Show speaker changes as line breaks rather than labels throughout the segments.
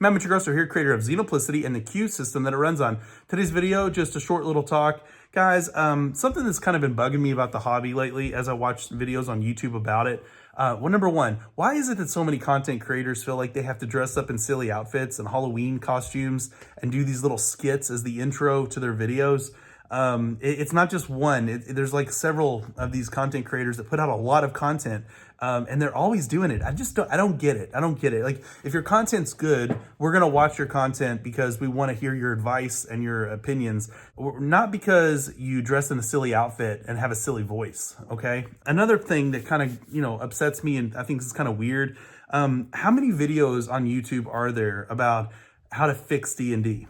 Matt Mitrogrosso here, creator of Xenoplicity and the Q system that it runs on. Today's video, just a short little talk. Guys, something that's kind of been bugging me about the hobby lately as I watch videos on YouTube about it. Well, number one, why is it that so many content creators feel like they have to dress up in silly outfits and Halloween costumes and do these little skits as the intro to their videos? It's not just one. There's like several of these content creators that put out a lot of content, and they're always doing it. I don't get it. I don't get it. Like, if your content's good, we're going to watch your content because we want to hear your advice and your opinions, not because you dress in a silly outfit and have a silly voice. Okay. Another thing that kind of, upsets me and I think is kind of weird. How many videos on YouTube are there about how to fix D&D?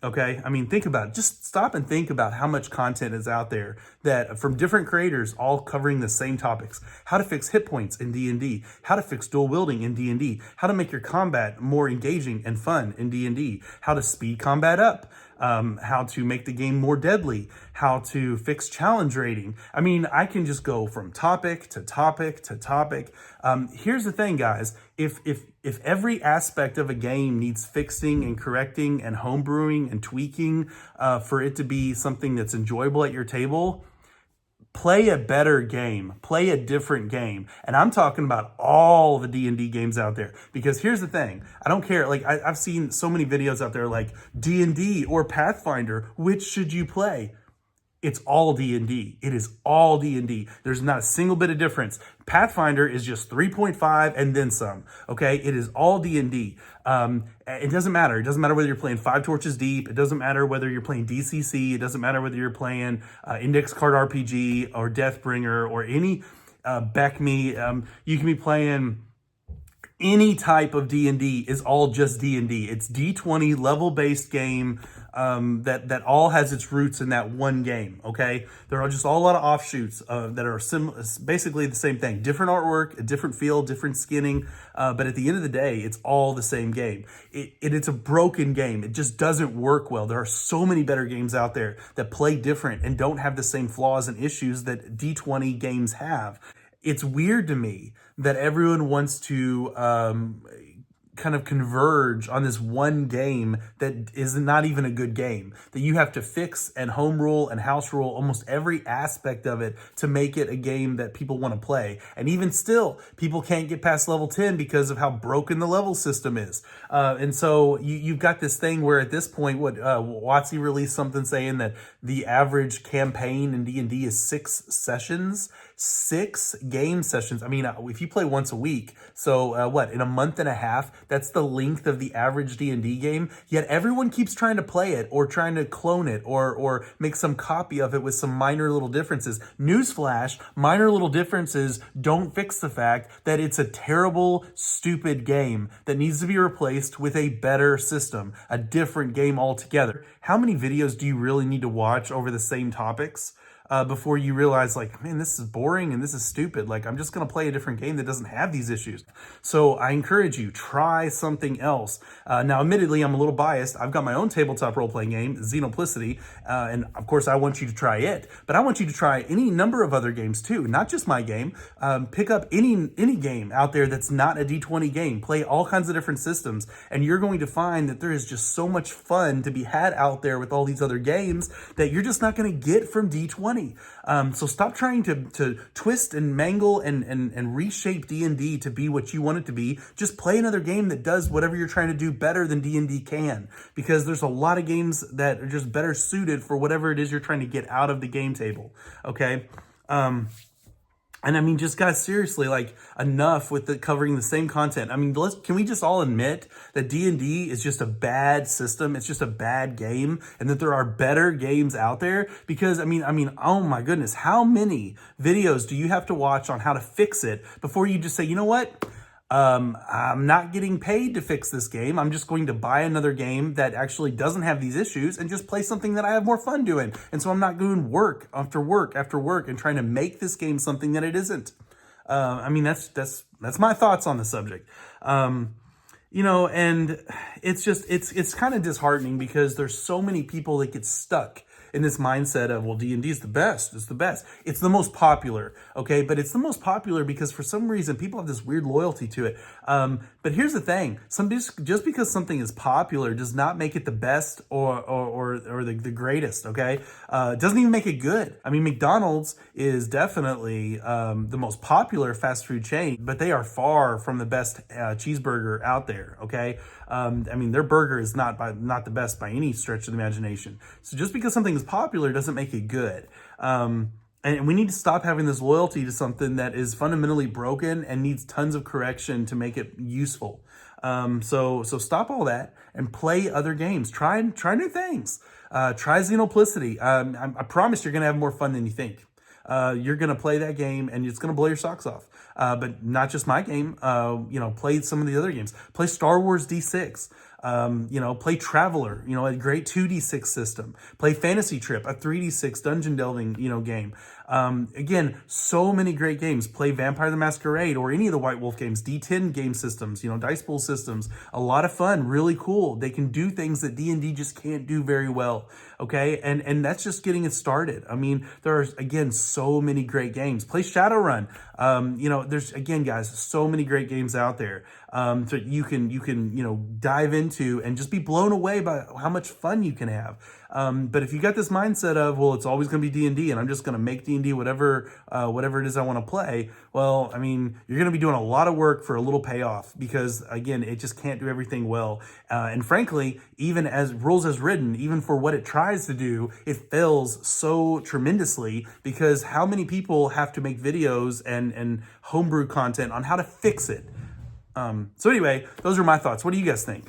Okay, I mean, think about it. Just stop and think about how much content is out there that from different creators, all covering the same topics. How to fix hit points in D&D, how to fix dual wielding in D&D, how to make your combat more engaging and fun in D&D, how to speed combat up, how to make the game more deadly, how to fix challenge rating. I mean, I can just go from topic to topic to topic. Here's the thing, guys. If every aspect of a game needs fixing and correcting and homebrewing and tweaking for it to be something that's enjoyable at your table, play a better game, play a different game. And I'm talking about all the D&D games out there, because here's the thing. I don't care. Like, I've seen so many videos out there like D&D or Pathfinder. Which should you play? It's all D&D. It is all D&D. There's not a single bit of difference. Pathfinder is just 3.5 and then some. Okay, it is all D&D. It doesn't matter. It doesn't matter whether you're playing 5 Torches Deep. It doesn't matter whether you're playing DCC. It doesn't matter whether you're playing Index Card RPG or Deathbringer or any BECME. You can be playing any type of D&D. Is all just D&D. It's D20 level-based game that all has its roots in that one game. Okay, there are just all a lot of offshoots that are basically the same thing, different artwork, a different feel, different skinning, but at the end of the day, it's all the same game. It's a broken game. It just doesn't work well. There are so many better games out there that play different and don't have the same flaws and issues that D20 games have. It's weird to me that everyone wants to kind of converge on this one game that is not even a good game, that you have to fix and home rule and house rule almost every aspect of it to make it a game that people want to play. And even still, people can't get past level 10 because of how broken the level system is. And so you've got this thing where at this point, WotC released something saying that the average campaign in D&D is 6 sessions, 6 game sessions. I mean, if you play once a week, so in a month and a half, that's the length of the average D&D game. Yet everyone keeps trying to play it or trying to clone it or make some copy of it with some minor little differences. Newsflash, minor little differences don't fix the fact that it's a terrible, stupid game that needs to be replaced with a better system, a different game altogether. How many videos do you really need to watch over the same topics before you realize, like, man, this is boring and this is stupid. Like, I'm just going to play a different game that doesn't have these issues. So I encourage you, try something else. Now, admittedly, I'm a little biased. I've got my own tabletop role-playing game, Xenoplicity, and of course, I want you to try it. But I want you to try any number of other games too, not just my game. Pick up any game out there that's not a D20 game. Play all kinds of different systems, and you're going to find that there is just so much fun to be had out there with all these other games that you're just not going to get from D20. So stop trying to twist and mangle and reshape D&D to be what you want it to be. Just play another game that does whatever you're trying to do better than D&D can, because there's a lot of games that are just better suited for whatever it is you're trying to get out of the game table. Okay. And I mean, just guys, seriously, like, enough with covering the same content. I mean, can we just all admit that D&D is just a bad system? It's just a bad game, and that there are better games out there? Because I mean, oh my goodness, how many videos do you have to watch on how to fix it before you just say, you know what? I'm not getting paid to fix this game. I'm just going to buy another game that actually doesn't have these issues and just play something that I have more fun doing. And so I'm not doing work after work after work and trying to make this game something that it isn't. I mean, that's my thoughts on the subject. And it's just, it's kind of disheartening because there's so many people that get stuck in this mindset of, well, D&D is the best. It's the best. It's the most popular, okay? But it's the most popular because for some reason people have this weird loyalty to it. But here's the thing: just because something is popular does not make it the best or the greatest, okay? It doesn't even make it good. I mean, McDonald's is definitely the most popular fast food chain, but they are far from the best cheeseburger out there, okay? I mean, their burger is not the best by any stretch of the imagination. So just because something is popular doesn't make it good. And we need to stop having this loyalty to something that is fundamentally broken and needs tons of correction to make it useful. So stop all that and play other games. Try new things. Try Xenoplicity. I promise you're going to have more fun than you think. You're going to play that game and it's going to blow your socks off. But not just my game, play some of the other games. Play Star Wars D6. Play Traveler, a great 2D6 system. Play Fantasy Trip, a 3D6 dungeon delving, game. Again, so many great games. Play Vampire the Masquerade or any of the White Wolf games, D10 game systems, dice pool systems. A lot of fun, really cool. They can do things that D&D just can't do very well, okay? And that's just getting it started. I mean, there are, again, so many great games. Play Shadowrun. There's, again, guys, so many great games out there that you can dive into and just be blown away by how much fun you can have. But if you got this mindset of, well, it's always going to be D&D and I'm just going to make D&D whatever it is I want to play, well, I mean, you're going to be doing a lot of work for a little payoff because, again, it just can't do everything well. And frankly, even as rules as written, even for what it tries to do, it fails so tremendously because how many people have to make videos and homebrew content on how to fix it? So anyway, those are my thoughts. What do you guys think?